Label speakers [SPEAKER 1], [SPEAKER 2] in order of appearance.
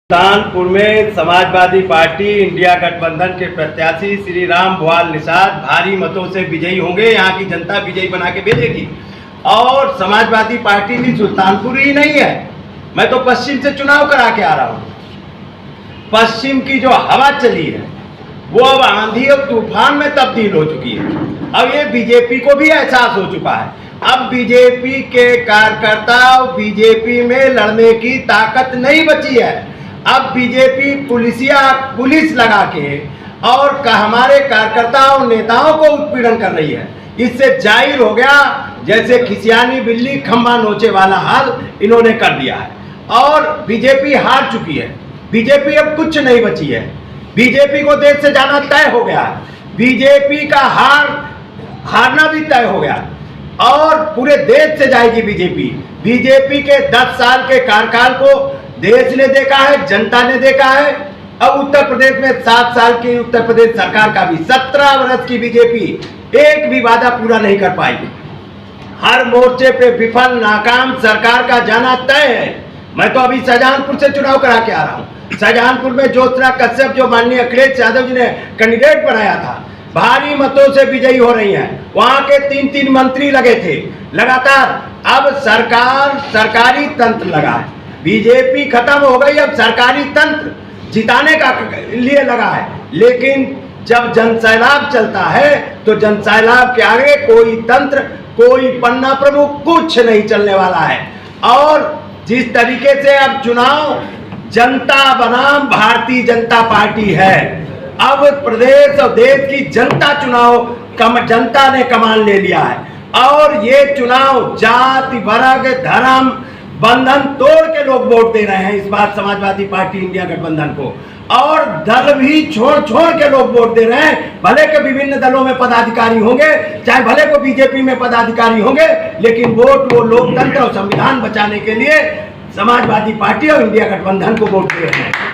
[SPEAKER 1] सुल्तानपुर में Samajwadi party India गठबंधन के प्रत्याशी श्री राम भुआल निषाद भारी मतों से विजयी होंगे। यहाँ की जनता विजयी बना के भेजेगी। और समाजवादी पार्टी भी सुल्तानपुर ही नहीं है, मैं तो पश्चिम से चुनाव करा के आ रहा हूँ। पश्चिम की जो हवा चली है वो अब आंधी और तूफान में तब्दील हो चुकी है। अब ये बीजेपी को भी एहसास हो चुका है। अब बीजेपी के कार्यकर्ता बीजेपी में लड़ने की ताकत नहीं बची है। अब बीजेपी पुलिस लगा के और हमारे कार्यकर्ताओं नेताओं को उत्पीड़न कर रही है। इससे जाहिर हो गया जैसे खिसियानी बिल्ली खंबा नोचे वाला हाल इन्होंने कर दिया है। और बीजेपी हार चुकी है। बीजेपी अब कुछ नहीं बची है। बीजेपी को देश से जाना तय हो गया। बीजेपी का हारना भी तय हो गया और पूरे देश से जाएगी बीजेपी। बीजेपी के 10 साल के कार्यकाल को देश ने देखा है, जनता ने देखा है। अब उत्तर प्रदेश में 7 साल की उत्तर प्रदेश सरकार का भी 17 वर्ष की बीजेपी एक भी वादा पूरा नहीं कर पाई। हर मोर्चे पे विफल नाकाम सरकार का जाना तय है। मैं तो अभी शाहजहांपुर से चुनाव करा के आ रहा हूँ। शाहजहांपुर में ज्योत्सना कश्यप जो माननीय अखिलेश यादव जी ने कैंडिडेट बनाया था, भारी मतों से विजयी हो रही हैं। वहां के 3-3 मंत्री लगे थे लगातार। अब सरकारी तंत्र लगा है। बीजेपी खत्म हो गई, अब सरकारी तंत्र जिताने का लिए लगा है। लेकिन जब जनसैलाब चलता है तो जनसैलाब के आगे कोई तंत्र, कोई पन्ना प्रमुख कुछ नहीं चलने वाला है। और जिस तरीके से अब चुनाव जनता बनाम भारतीय जनता पार्टी है, अब प्रदेश और देश की जनता जनता ने कमान ले लिया है। और ये चुनाव जाति वर्ग धर्म बंधन तोड़ के लोग वोट दे रहे हैं इस बार समाजवादी पार्टी इंडिया गठबंधन को। और दल भी छोड़ के लोग वोट दे रहे हैं। भले के विभिन्न दलों में पदाधिकारी होंगे, चाहे भले को बीजेपी में पदाधिकारी होंगे, लेकिन वोट वो लोकतंत्र और संविधान बचाने के लिए समाजवादी पार्टी और इंडिया गठबंधन को वोट दे रहे हैं।